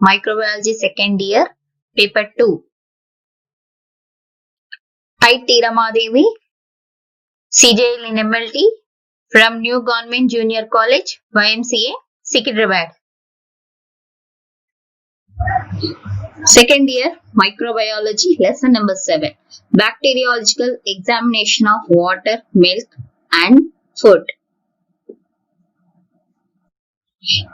Microbiology second year, paper 2. I. Tiramadevi, CJL in MLT from New Government Junior College, YMCA, Secretariat. Second year, microbiology, lesson number 7. Bacteriological examination of water, milk and food.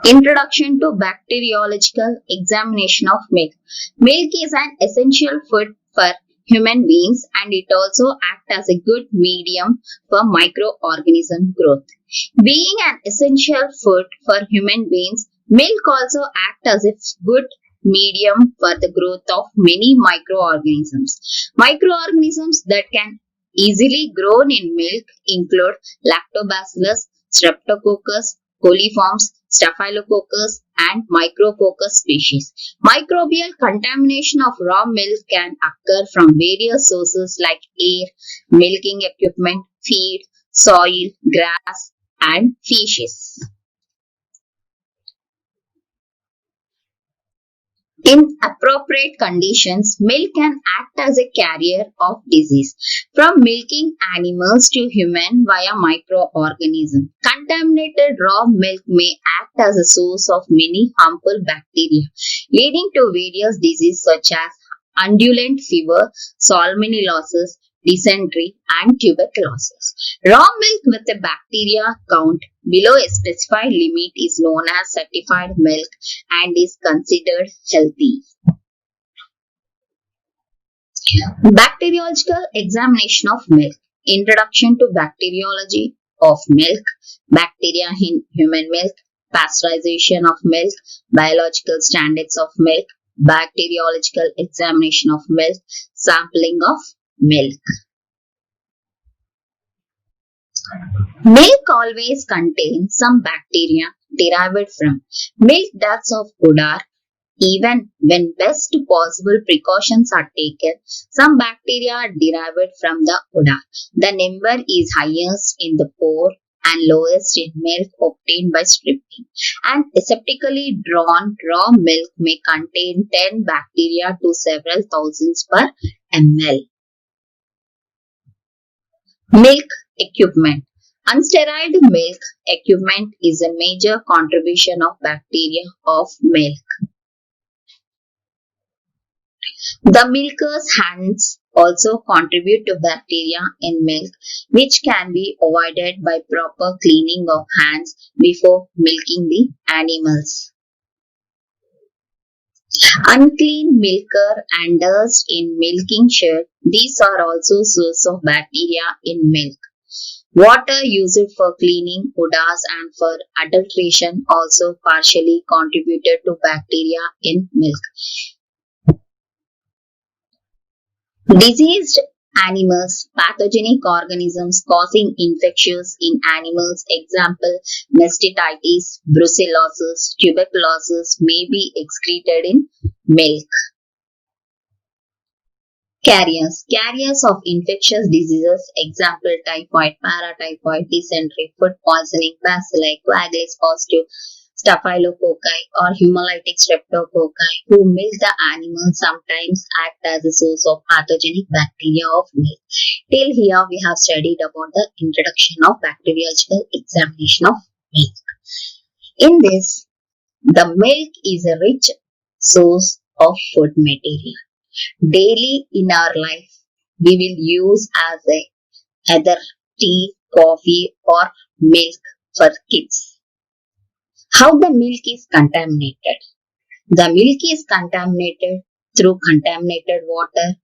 Introduction to bacteriological examination of milk. Milk is an essential food for human beings and it also acts as a good medium for microorganism growth. Being an essential food for human beings, milk also acts as a good medium for the growth of many microorganisms. Microorganisms that can easily grown in milk include lactobacillus, streptococcus, coliforms, staphylococcus and micrococcus species. Microbial contamination of raw milk can occur from various sources like air, milking equipment, feed, soil, grass and fishes. In appropriate conditions, milk can act as a carrier of disease from milking animals to human via microorganisms. Contaminated raw milk may act as a source of many harmful bacteria, leading to various diseases such as undulant fever, salmonellosis, dysentery, and tuberculosis. Raw milk with a bacteria count below a specified limit is known as certified milk and is considered healthy. Bacteriological examination of milk. Introduction to bacteriology of milk, bacteria in human milk, pasteurization of milk, biological standards of milk, bacteriological examination of milk, sampling of milk. Milk always contains some bacteria derived from milk ducts of udder. Even when best possible precautions are taken, some bacteria are derived from the udder. The number is highest in the poor and lowest in milk obtained by stripping. An aseptically drawn raw milk may contain 10 bacteria to several thousands per ml. Milk equipment. Unsterilized milk equipment is a major contribution of bacteria of milk. The milker's hands also contribute to bacteria in milk, which can be avoided by proper cleaning of hands before milking the animals. Unclean milker and dust in milking shed. These are also source of bacteria in milk. Water used for cleaning udders and for adulteration also partially contributed to bacteria in milk. Diseased animals, pathogenic organisms causing infectious in animals, example mastitis, brucellosis, tuberculosis may be excreted in milk. Carriers of infectious diseases, example typhoid, paratyphoid, dysentery, food poisoning, bacilli, coagulase positive, staphylococci or haemolytic streptococci who milk the animal sometimes act as a source of pathogenic bacteria of milk. Till here we have studied about the introduction of bacteriological examination of milk. In this, the milk is a rich source of food material. Daily in our life, we will use as either tea, coffee or milk for kids. How the milk is contaminated? The milk is contaminated through contaminated water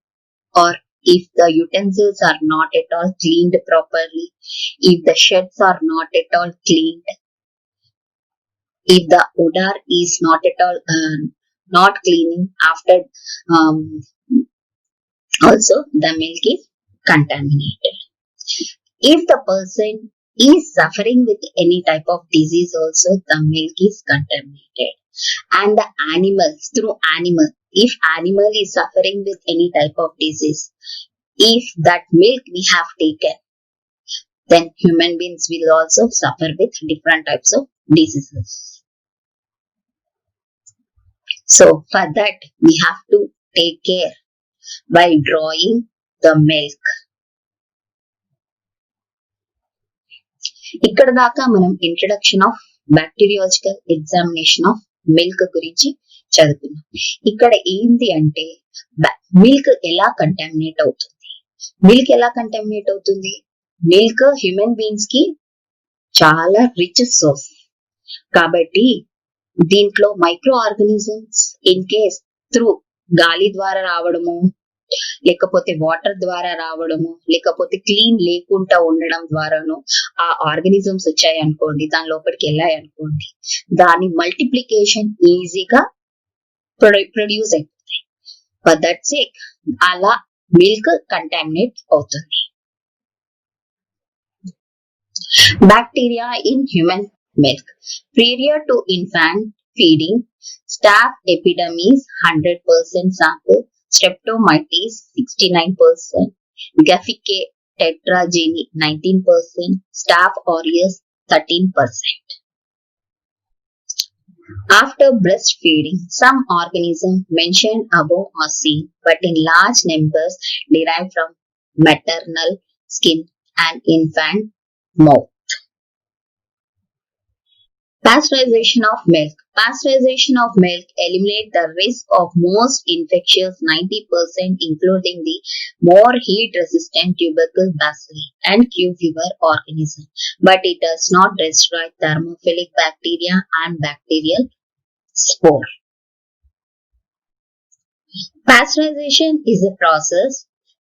or if the utensils are not at all cleaned properly, if the sheds are not at all cleaned, if the udder is not at all not cleaning after also the milk is contaminated. If the person is suffering with any type of disease also, the milk is contaminated. And the animals, through animal, if animal is suffering with any type of disease, if that milk we have taken, then human beings will also suffer with different types of diseases. So for that we have to take care while drawing the milk. ఇక్కడ దాకా మనం introduction of bacteriological examination of milk గురించి చదువుకున్నాం. ఇక్కడ ఏంటి అంటే milk ఎలా contaminate అవుతుంది. మిల్క్ ఎలా కంటామినేట్ అవుతుంది? మిల్క్ హ్యూమన్ బీయింగ్స్ కి చాలా రిచ్ సోర్స్ కాబట్టి దీంట్లో micro organisms in case through గాలి ద్వారా రావడము, లేకపోతే వాటర్ ద్వారా రావడము, లేకపోతే క్లీన్ లేకుండా ఉండడం ద్వారాను ఆ ఆర్గానిజమ్స్ వచ్చాయి అనుకోండి, దాని లోపలికి వెళ్ళాయి అనుకోండి, దాని మల్టిప్లికేషన్ ఈజీగా ప్రొడ్యూస్ అయిపోతాయి. ఫర్ దట్ సేక్ అలా మిల్క్ కంటామినేట్ అవుతుంది. Bacteria in human milk. Prior to infant feeding, staph epidermis 100% sample, streptomyces 69%, Gafficae tetrageny 19%, Staph aureus 13%. After breastfeeding, some organisms mentioned above are seen, but in large numbers derived from maternal skin and infant mouth. Pasteurization of milk. Pasteurization of milk eliminates the risk of most infectious 90%, including the more heat-resistant tuberculosis bacilli and Q fever organism, but it does not destroy thermophilic bacteria and bacterial spore. Pasteurization is a process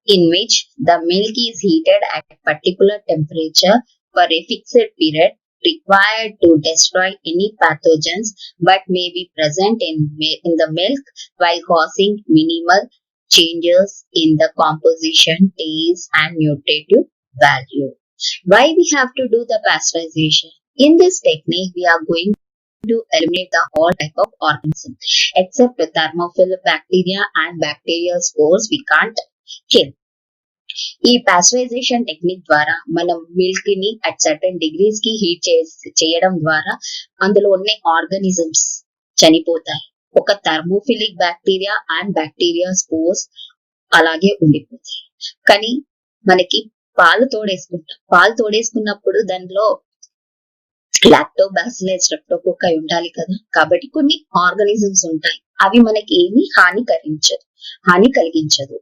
in which the milk is heated at a particular temperature for a fixed period required to destroy any pathogens but may be present in the milk while causing minimal changes in the composition, taste and nutritive value. Why we have to do the pasteurization? In this technique, we are going to eliminate the whole type of organism except the thermophilic bacteria and bacterial spores we can't kill. ఈ pasteurization technique ద్వారా మనం milk ని at certain degrees కి heat చేయడం ద్వారా అందులో ఉన్న organisms చనిపోతాయి. ఒక thermophilic bacteria and bacteria spores అలాగే ఉండిపోతాయి. కానీ మనకి పాలు తోడేసుకున్నప్పుడు దానిలో లాక్టోబాసిల్లస్ స్ట్రెప్టోకోకై ఉండాలి కదా, కాబట్టి కొన్ని ఆర్గానిజమ్స్ ఉంటాయి, అవి మనకి ఏమి హాని కలిగించదు.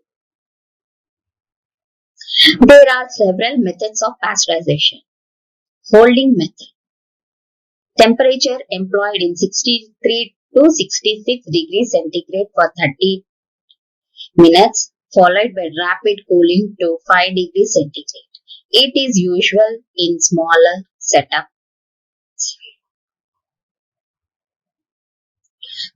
There are several methods of pasteurization. Holding method. Temperature employed in 63 to 66 degrees centigrade for 30 minutes, followed by rapid cooling to 5 degrees centigrade. It is usual in smaller setup.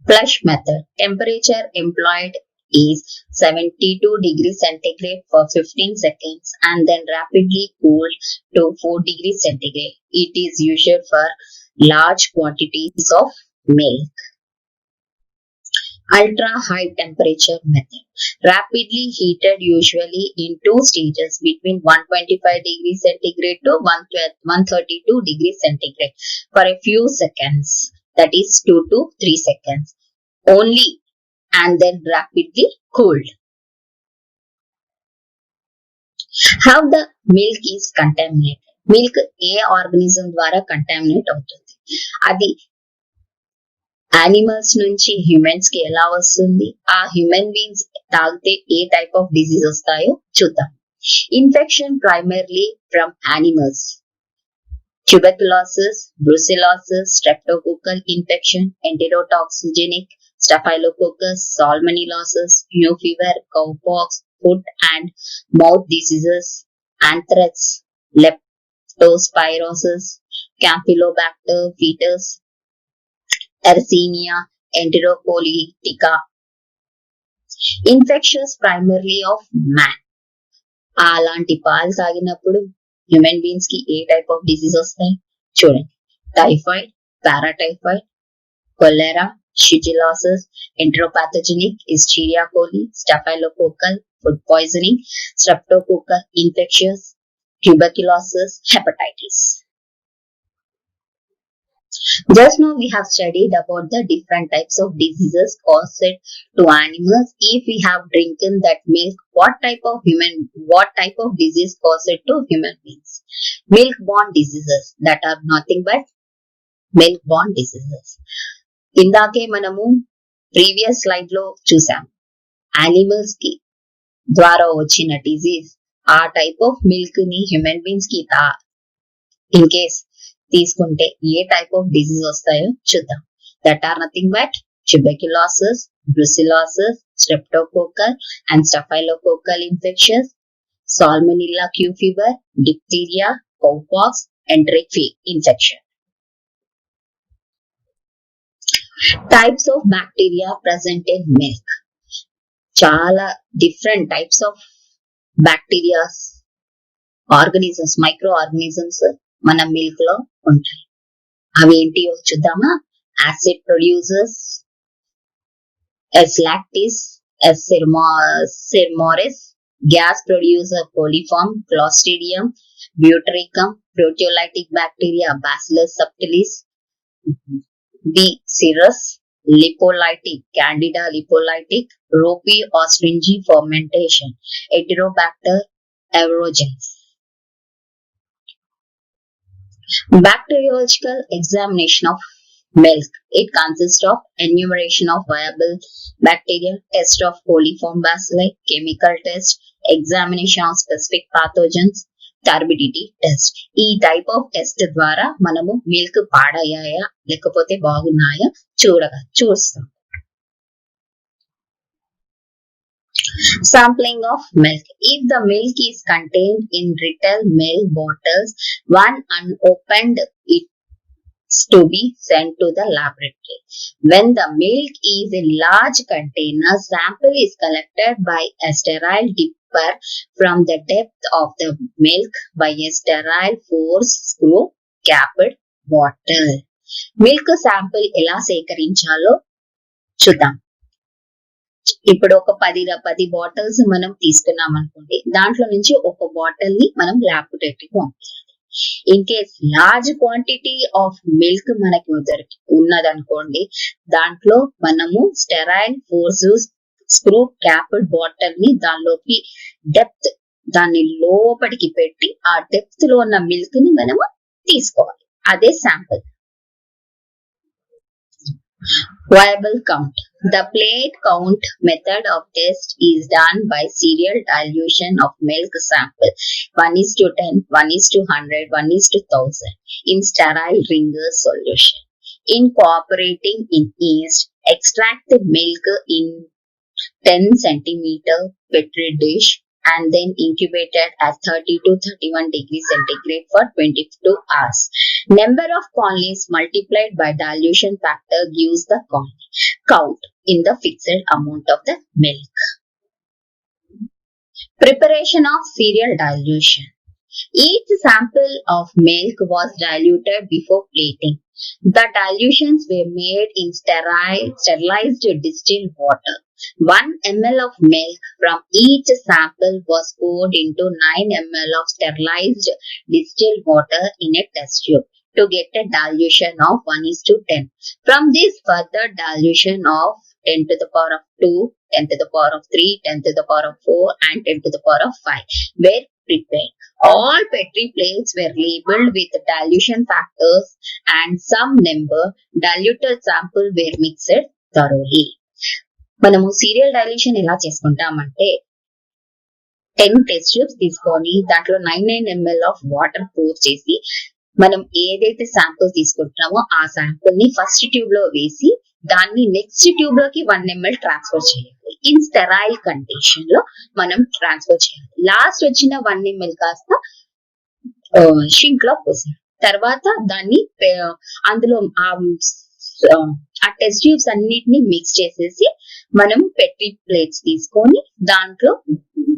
Flush method. Temperature employed is 72 degrees centigrade for 15 seconds and then rapidly cooled to 4 degrees centigrade. It is usual for large quantities of milk. Ultra high temperature method. Rapidly heated usually in two stages between 125 degrees centigrade to 132 degrees centigrade for a few seconds, that is 2 to 3 seconds only, and then rapidly cooled. How the milk is contaminated. Milk A organism ద్వారా contaminate అవుతుంది, అది animals నుంచి humans కి ఎలా వస్తుంది, ఆ human beings తాగితే ఏ type of disease వస్తాయో చూద్దాం. Infection primarily from animals. Tuberculosis, brucellosis, streptococcal infection, enterotoxigenic, staphylococcus, salmonellosis, new fever, cowpox, foot and mouth diseases, anthrax, leptospirosis, campylobacter fetus, Yersinia enteropolitica. Infectious primarily of man. అలాంటి పాలు తాగినప్పుడు human beings కి ఏ type of disease వస్తాయి చూడండి. Typhoid, paratyphoid, cholera, shigellosis, enteropathogenic, Escherichia coli, staphylococcal, food poisoning, streptococcal infections, tuberculosis, hepatitis. Just now we have studied about the different types of diseases caused to animals. If we have drinking that milk, what type of disease caused it to human beings? Milk-borne diseases that are nothing but milk-borne diseases. ఇందాకే మనము previous slide లో చూసాం animals కి ద్వారా వచ్చిన disease ఆ type of milk ని human beings కి ఇన్ కేస్ తీసుకుంటే ఏ టైప్ ఆఫ్ డిజీజ్ వస్తాయో చూద్దాం. That are nothing but tuberculosis, brucellosis, streptococcal and staphylococcal infectious, salmonella Q fever, diphtheria, cowpox, enteric infection. Types of bacteria present in milk. చాలా different types of bacteria, organisms, microorganisms మన milk లో ఉంటాయి. అవి ఏంటియో చూద్దామా? Acid producers, S lactis, S cremoris, gas producer coliform, clostridium, butyricum, proteolytic bacteria bacillus subtilis, B cereus, lipolytic, candida lipolytic, ropey or stringy fermentation, Heterobacter aerogens. Bacteriological examination of milk. It consists of enumeration of viable bacteria, test of coliform bacilli, chemical test, examination of specific pathogens, turbidity test. ఈ type of test ద్వారా మనము milk పాడయ్యాయా లేకపోతే బాగున్నాయా చూస్తాం. Sampling of milk. If the milk is contained in retail milk bottles, one unopened it to be sent to the laboratory. When the milk is in large container, sample is collected by a sterile dipper from the depth of the milk by a sterile force screw capped bottle. Milk sample ఎలా సేకరించాలో చూద్దాం. ఇప్పుడు ఒక 10 bottles మనం తీసుకున్నాం అనుకోండి, దాంట్లో నుంచి ఒక బాటిల్ ని మనం ల్యాబొరేటరీకి పంపించాలి. In case large quantity of milk మనకి ఉన్నదనుకోండి, దాంట్లో మనము sterile force screw capped bottle ని దానిలోకి డెప్త్ దాన్ని లోపలికి పెట్టి ఆ డెప్త్ లో ఉన్న మిల్క్ ని మనము తీసుకోవాలి. అదే sample. Viable count. The plate count method of test is done by serial dilution of milk sample 1:10, 1:100, 1:1000 in sterile ringer solution. Incorporating in yeast, extract the milk in 10 centimeter petri dish and then incubated at 30 to 31 degrees centigrade for 22 hours. Number of colonies multiplied by dilution factor gives the count in the fixed amount of the milk. Preparation of serial dilution. Each sample of milk was diluted before plating. The dilutions were made in sterilized distilled water. 1 ml of milk from each sample was poured into 9 ml of sterilized distilled water in a test tube to get a dilution of 1:10. From this further dilution of 10 to the power of 2, 10 to the power of 3, 10 to the power of 4 and 10 to the power of 5 were prepared. All petri plates were labeled with dilution factors and some number diluted sample were mixed thoroughly. మనము serial dilution ఎలా చేసుకుంటామంటే 10 test tubes తీసుకొని దాంట్లో 9 ml of water pour చేసి మనం ఏదైతే sample తీసుకుంటున్నామో ఆ sample ని first tube లో వేసి దాన్ని నెక్స్ట్ ట్యూబ్ లోకి 1 ml ట్రాన్స్ఫర్ చేయాలి. ఇన్ స్టెరైల్ కండిషన్ లో మనం ట్రాన్స్ఫర్ చేయాలి. లాస్ట్ వచ్చిన 1 ml కాస్త షింక్ లో పోసాం. తర్వాత దాన్ని అందులో ఆ టెస్ట్ ట్యూబ్స్ అన్నిటిని మిక్స్ చేసేసి మనం పెట్రీ ప్లేట్స్ తీసుకొని దాంట్లో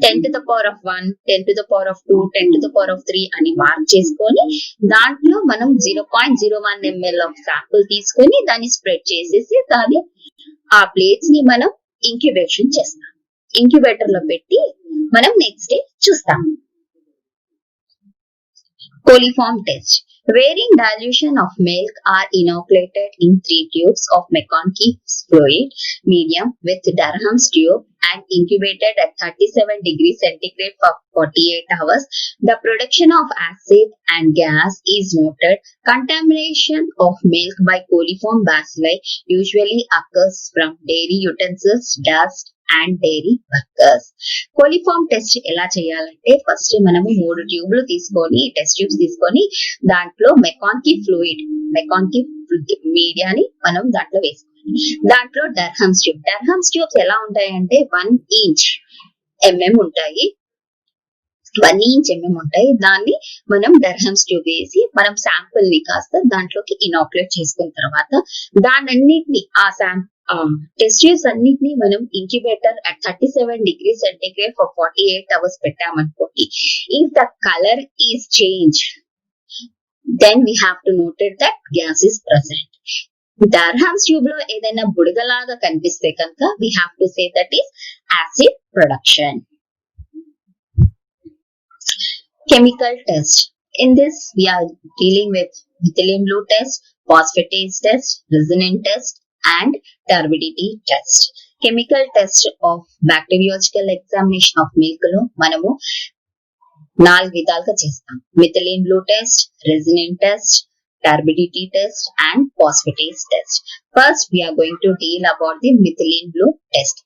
10 to the power of 1, 10 to the power of 2, 10 to the power of 3 అని మార్క్ చేసుకొని దాంట్లో మనం 0.01 ml ఆఫ్ శాంపుల్ తీసుకొని దాన్ని స్ప్రెడ్ చేసేసి దాన్ని ఆ ప్లేట్స్ ని మనం ఇంక్యుబేషన్ చేస్తాం. ఇంక్యుబేటర్ లో పెట్టి మనం నెక్స్ట్ డే చూస్తాం. Coliform test. Varying dilution of milk are inoculated in 3 tubes of McConkey fluid medium with Durham's tube and incubated at 37 degrees centigrade for 48 hours. The production of acid and gas is noted. Contamination of milk by coliform bacilli usually occurs from dairy utensils, dust, and dairy workers. Coliform test ఎలా చేయాలంటే first మనము 3 ట్యూబ్లు తీసుకొని test tubes తీసుకొని దాంట్లో మెకాన్కి మీడియాని మనం దాంట్లో వేసుకోవాలి. దాంట్లో డర్హమ్స్ ట్యూబ్స్ ఎలా ఉంటాయంటే 1 ఇంచ్ ఉంటాయి. 1 ఇంచ్ ఉంటాయి. దాన్ని మనం డర్హమ్స్ ట్యూబ్ వేసి మనం శాంపుల్ ని కాస్త దాంట్లోకి ఇనాక్యులేట్ చేసుకున్న తర్వాత దానన్నిటిని టెస్ట్ ట్యూబ్స్ అన్నిటిని మనం incubator at 37 degrees centigrade for 48 hours పెట్టామనుకోండి. If the color is changed, then we have to note that gas is present. Durham's tube లో ఏదైనా బుడగలాగా కనిపిస్తే కనుక we have to say that is acid production. Chemical test. In this, we are dealing with methylene blue test, phosphatase test, resonance test, and turbidity test. Chemical test of bacteriological examination of milk lo manamu 4 విధాలుగా చేస్తాం. methylene blue test, resonance test, turbidity test, and phosphatase test. First, we are going to deal about the methylene blue test.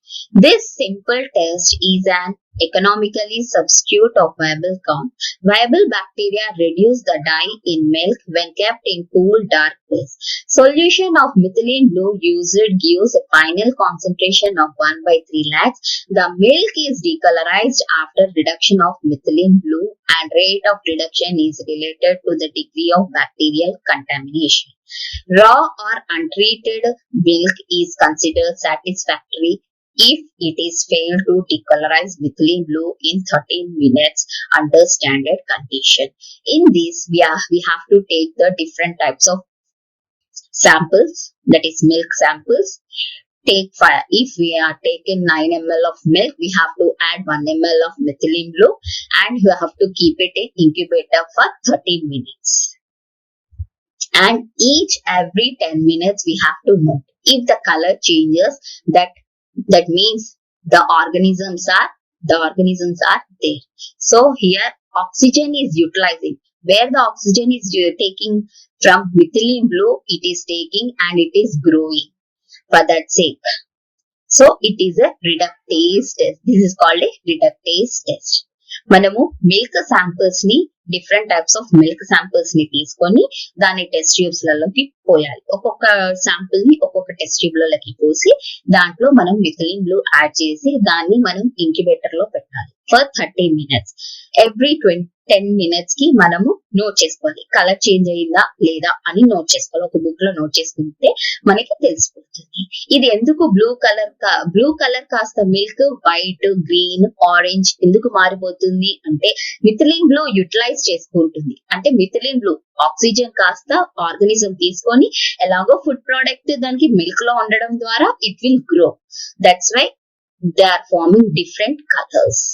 This simple test is an economically substitute of viable count. Viable bacteria reduce the dye in milk when kept in cool, dark place. Solution of methylene blue used gives a final concentration of 1/3 lakhs. The milk is decolorized after reduction of methylene blue and rate of reduction is related to the degree of bacterial contamination. Raw or untreated milk is considered satisfactory if it is failed to decolorize methylene blue in 13 minutes under standard condition. In this, we have to take the different types of samples, that is milk samples. If we are taking 9 ml of milk, we have to add 1 ml of methylene blue and we have to keep it in incubator for 13 minutes. And every 10 minutes we have to note if the color changes, that means the organisms are there. So here oxygen is utilizing. Where the oxygen is taking from methylene blue, it is taking and it is growing for that sake. So it is a reductase test. This is called a reductase test. మనము milk samples ని different types of milk samples ని తీసుకొని దాన్ని test tubes లలోకి పోయాలి. ఒక్కొక్క sample ని ఒక్కొక్క test tube లలోకి పోసి దాంట్లో మనం మిథిలిన్ బ్లూ యాడ్ చేసి దాన్ని మనం ఇంక్యుబేటర్ లో పెట్టాలి ఫర్ 30 minutes. ఎవ్రీ 10 minutes కి మనము నోట్ చేసుకోవాలి కలర్ చేంజ్ అయిందా లేదా అని నోట్ చేసుకోవాలి. ఒక బుక్ లో నోట్ చేసుకుంటే మనకి తెలిసిపోతుంది. ఇది ఎందుకు బ్లూ కలర్ కాస్త మిల్క్ వైట్, గ్రీన్, ఆరెంజ్ ఎందుకు మారిపోతుంది అంటే మిథిలిన్ బ్లూ యూటిలైజ్ చేసుకుంటుంది. అంటే మిథిలిన్ బ్లూ ఆక్సిజన్ కాస్త ఆర్గానిజం తీసుకొని ఎలాగో ఫుడ్ ప్రోడక్ట్ దానికి మిల్క్ లో ఉండడం ద్వారా it will grow. That's why they are forming different colours.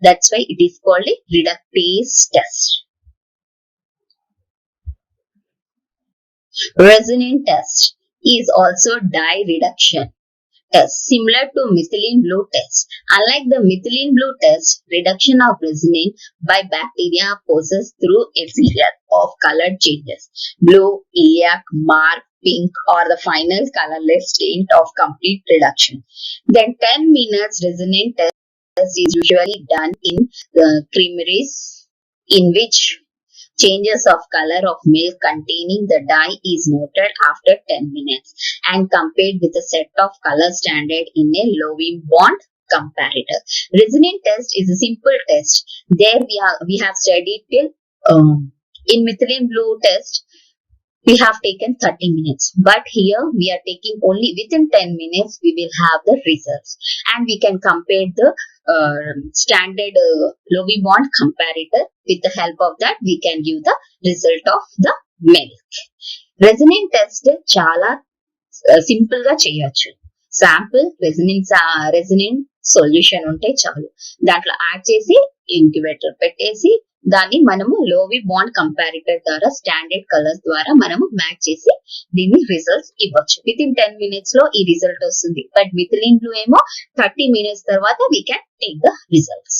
That's why it is called a reductase test. Resonance test is also dye reduction test similar to methylene blue test. Unlike the methylene blue test, reduction of resin by bacteria poses through a series of color changes: blue, lilac, marve, pink, or the final colorless state of complete reduction. Then 10 minutes resonance test is usually done in creameries, in which changes of color of milk containing the dye is noted after 10 minutes and compared with a set of color standard in a Lovibond comparator. Resonance test is a simple test. There we have studied till in methylene blue test we have taken 30 minutes, but here we are taking only within 10 minutes we will have the results and we can compare the standard Lovibond comparator. With the help of that we can give the result of the milk. Resonance test చాలా simple గా చేయొచ్చు. Sample resonance solution ఉంటే చాలు, దాంట్లో add చేసి incubator పెట్టేసి దాన్ని మనము Lovibond comparator ద్వారా స్టాండర్డ్ కలర్స్ ద్వారా మనము మ్యాచ్ చేసి దీన్ని రిజల్ట్స్ ఇవ్వచ్చు. విత్ ఇన్ 10 minutes లో ఈ రిజల్ట్ వస్తుంది. బట్ మిథిలిన్ బ్లూ ఏమో 30 minutes తర్వాత we can take the results.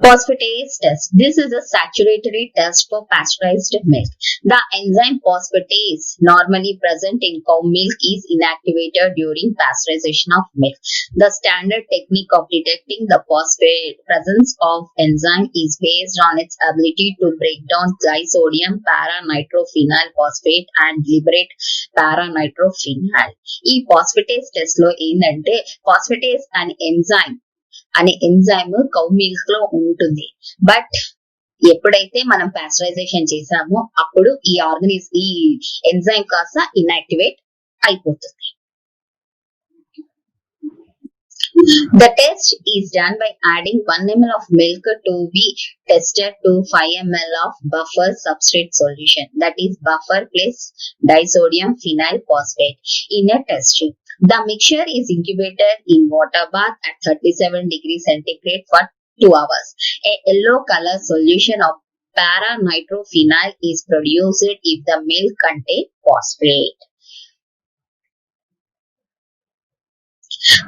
Phosphatase test. This is a saturatory test for pasteurized milk. The enzyme phosphatase normally present in cow milk is inactivated during pasteurization of milk. The standard technique of detecting the phosphate presence of enzyme is based on its ability to break down disodium para-nitrophenyl phosphate and liberate para-nitrophenyl. ఈ phosphatase test లో ఏంటంటే phosphatase అనే enzyme cow milk లో ఉంటుంది. But ఎప్పుడైతే మనం pasteurisation చేసామో అప్పుడు ఈ ఎంజైమ్ కాస్త ఇన్యాక్టివేట్ అయిపోతుంది. The test is done by adding 1 ml of milk to be tested to 5 ml of buffer substrate solution, that is buffer plus disodium phenyl phosphate in a test tube. The mixture is incubated in water bath at 37 degrees centigrade for 2 hours. A yellow color solution of para-nitrophenyl is produced if the milk contains phosphate.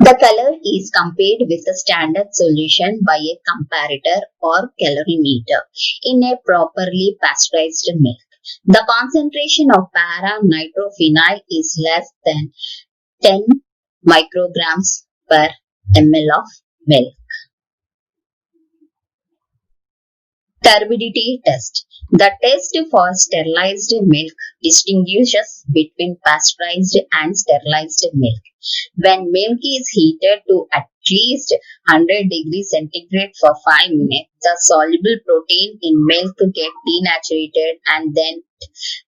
The color is compared with the standard solution by a comparator or calorimeter in a properly pasteurized milk. The concentration of para-nitrophenyl is less than 10 micrograms per ml of milk. Turbidity test. The test for sterilized milk distinguishes between pasteurized and sterilized milk. When milk is heated to at least 100 degrees centigrade for 5 minutes, the soluble protein in milk get denatured and then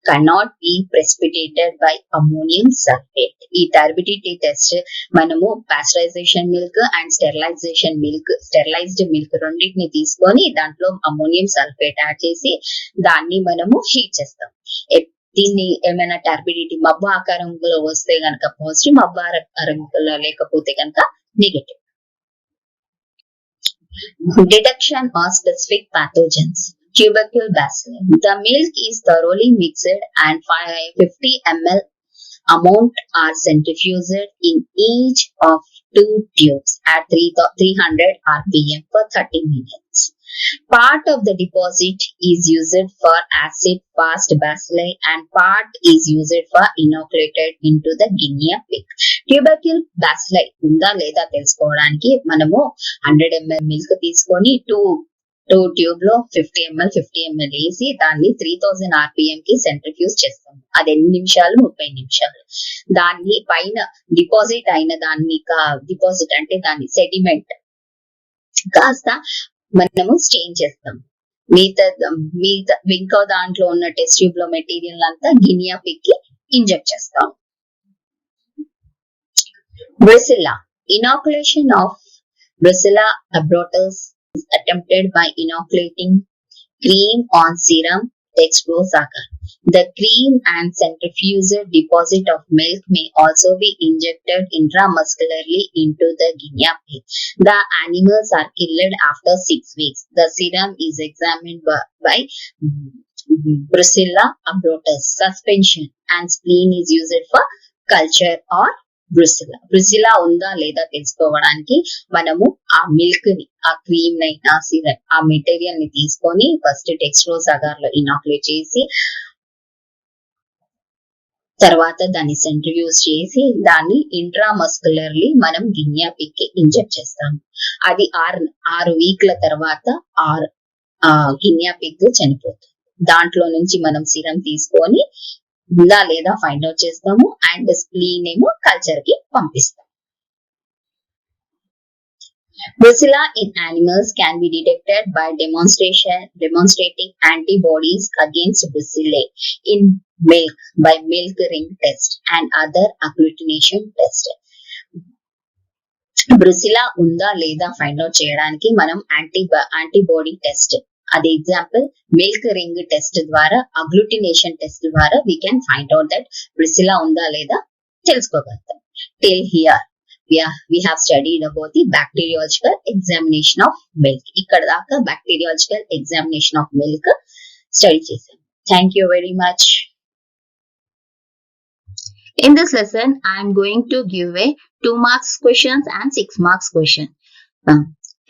cannot be precipitated by ammonium sulfate. ఈ turbidity test మనము pasteurisation milk and sterilised milk రెండింటిని తీసుకొని దాంట్లో ammonium sulphate add చేసి దాన్ని మనము heat చేస్తాం. దీన్ని ఏమైనా టర్బిడిటీ మబ్బు ఆకారంలో వస్తే గనక పాజిటివ్, మబ్బు ఆకారంలో లేకపోతే గనక negative. Detection of specific pathogens. Tubercle bacilli. The milk is thoroughly mixed and 50 ml amount are centrifuged in each of 2 tubes at 300 rpm for 30 minutes. Part of the deposit is used for acid-fast bacilli and part is used for inoculated into the guinea pig. Tubercle bacilli ఉందా లేదా తెలుసుకోవడానికి మనము 100 ml milk తీసుకొని 2 tube లో 50 ml వేసి దాన్ని 3000 rpm కి centrifuge చేస్తాము. అది ఎన్ని నిమిషాలు? 30 నిమిషాలు. దాన్ని పైన డిపాజిట్ అయిన డిపాజిట్ అంటే దాన్ని సెడిమెంట్ కాస్త మనము స్టెయిన్ చేస్తాం. మిగతా ఇంకో దాంట్లో ఉన్న టెస్ట్ ట్యూబ్ లో మెటీరియల్ అంతా గినియా పిగ్ కి ఇంజెక్ట్ చేస్తాం. Brucella. Inoculation of Brucella abortus is attempted by inoculating cream on serum dextrose agar. The cream and centrifuged deposit of milk may also be injected intramuscularly into the guinea pig. The animals are killed after 6 weeks. The serum is examined by Brucella abortus. Suspension and spleen is used for culture or బ్రుసిల్లా ఉందా లేదా తెలుసుకోవడానికి మనము ఆ milk ని, ఆ cream నైనా syrup, ఆ material ని తీసుకొని ఫస్ట్ డెక్స్ట్రోజ్ అగార్ లో ఇనాక్యులేట్ చేసి తర్వాత దాన్ని సెంట్రిఫ్యూజ్ చేసి దాన్ని ఇంట్రామస్కులర్లీ మనం గినియా పిగ్ కి ఇంజెక్ట్ చేస్తాము. అది 6 వీక్ల తర్వాత గినియా పిగ్ చనిపోతుంది. దాంట్లో నుంచి మనం సిరం తీసుకొని ఉందా లేదా ఫైండ్ అవుట్ చేస్తాము అండ్ స్ప్లీన్ ఏమో కల్చర్ కి పంపిస్తాం. Brucella in animals can be detected by demonstrating antibodies against brucella in milk by milk ring test and other agglutination test. Brucella ఉందా లేదా ఫైండ్ అవుట్ చేయడానికి మనం యాంటీబాడీ టెస్ట్, అది example milk ring test ద్వారా, agglutination test ద్వారా we can find out that Brucella ఉందా లేదా తెలుసుకోగలుగుతాం. Till here we have studied about the bacteriological examination of milk. ఇక్కడ దాకా bacteriological examination of milk study చేసాం. Thank you very much. In this lesson, I am going to give a 2 marks questions and 6 marks question.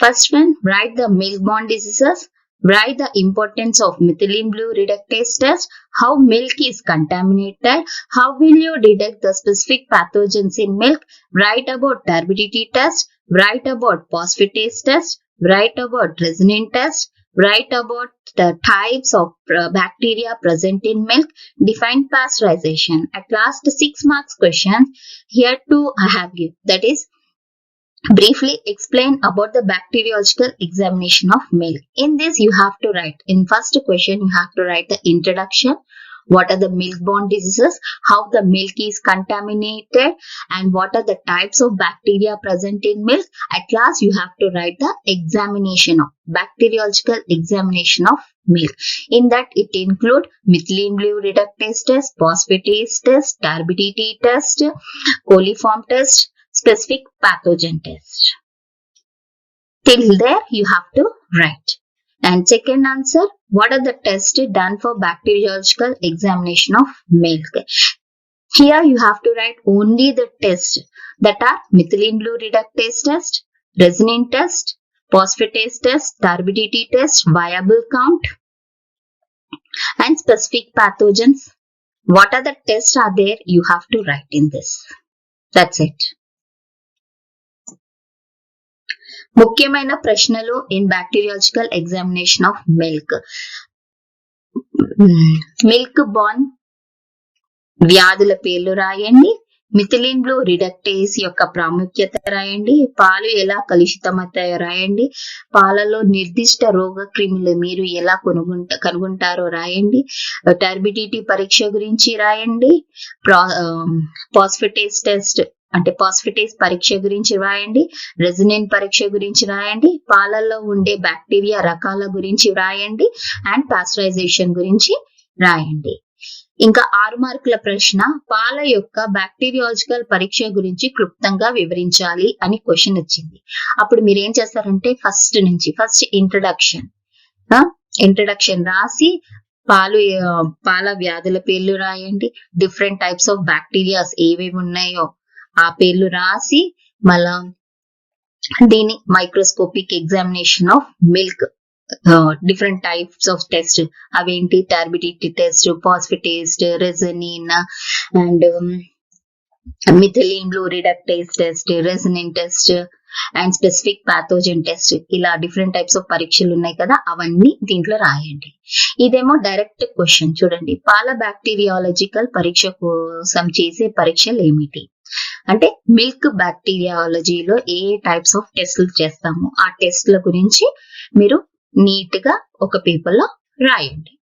First one, write the milk-borne diseases. Write the importance of methylene blue reductase test. How milk is contaminated. How will you detect the specific pathogens in milk? Write about turbidity test. Write about phosphatase test. Write about resin test. Write about the types of bacteria present in milk. Define pasteurization. At last, 6 marks questions. Here too I have given. That is, briefly explain about the bacteriological examination of milk. In this, you have to write, in first question, you have to write the introduction. What are the milk-borne diseases? How the milk is contaminated? And what are the types of bacteria present in milk? At last, you have to write the examination of bacteriological examination of milk. In that, it include methylene blue reductase test, phosphatase test, turbidity test, coliform test, specific pathogen test. Till there, you have to write. And second answer, what are the tests done for bacteriological examination of milk? Here you have to write only the tests that are methylene blue reductase test, resin test, phosphatase test, turbidity test, viable count, and specific pathogens. What are the tests are there? You have to write in this. That's it. ముఖ్యమైన ప్రశ్నలు in bacteriological examination of milk. Milk born వ్యాధుల పేర్లు రాయండి. Methylene blue రిడక్టేస్ యొక్క ప్రాముఖ్యత రాయండి. పాలు ఎలా కలుషితమవుతాయో రాయండి. పాలలో నిర్దిష్ట రోగ క్రిములు మీరు ఎలా కనుగొంటారో రాయండి. టర్బిడిటీ పరీక్ష గురించి రాయండి. ఫాస్ఫేటేస్ టెస్ట్ అంటే ఫాస్ఫేటేస్ పరీక్ష గురించి రాయండి. రెసినిన్ పరీక్ష గురించి రాయండి. పాలల్లో ఉండే బ్యాక్టీరియా రకాల గురించి రాయండి. అండ్ పాస్టరైజేషన్ గురించి రాయండి. ఇంకా 6 మార్కుల ప్రశ్న, పాల యొక్క బ్యాక్టీరియాలజికల్ పరీక్ష గురించి క్లుప్తంగా వివరించాలి అని క్వశ్చన్ వచ్చింది. అప్పుడు మీరు ఏం చేస్తారంటే ఫస్ట్ ఇంట్రడక్షన్ రాసి పాల వ్యాధుల పేర్లు రాయండి. డిఫరెంట్ టైప్స్ ఆఫ్ బ్యాక్టీరియాస్ ఏవేవి ఉన్నాయో ఆ పేర్లు రాసి మళ్ళా దీని microscopic examination of milk, different types of test అవేంటి, turbidity test, phosphatase, resazurin and methylene blue reductase test, resazurin test and specific pathogen test, ఇలా డిఫరెంట్ టైప్స్ ఆఫ్ పరీక్షలు ఉన్నాయి కదా, అవన్నీ దీంట్లో రాయండి. ఇదేమో డైరెక్ట్ క్వశ్చన్. చూడండి, పాల బ్యాక్టీరియాలజికల్ పరీక్ష కోసం చేసే పరీక్షలు ఏమిటి అంటే, మిల్క్ బ్యాక్టీరియాలజీలో ఏ టైప్స్ ఆఫ్ టెస్ట్లు చేస్తాము ఆ టెస్ట్ల గురించి మీరు నీట్ గా ఒక పేపర్ లో రాయండి.